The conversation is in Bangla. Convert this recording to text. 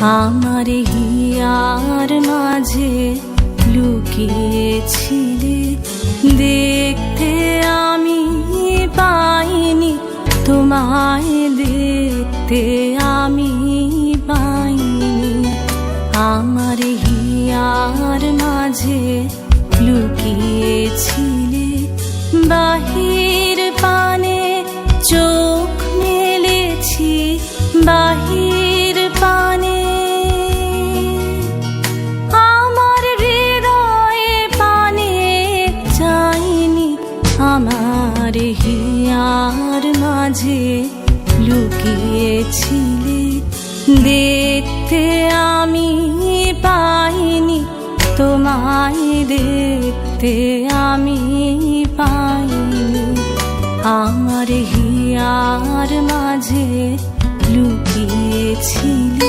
আমার হিয়ার মাঝে লুকিয়েছিলে, দেখতে আমি পাইনি তোমায়, দেখতে আমি পাইনি। আমার হিয়ার মাঝে লুকিয়েছিলে, বাহির পানে চোখ মেলেছি, বাহির পানে আমার হৃদয়ে পানে চাইনি। আমার হিয়ার মাঝে লুকিয়েছিলে, দেখতে আমি পাইনি তোমায়, দেখতে আমি পাইনি। আমার হিয়ার মাঝে লুকিয়েছিলে।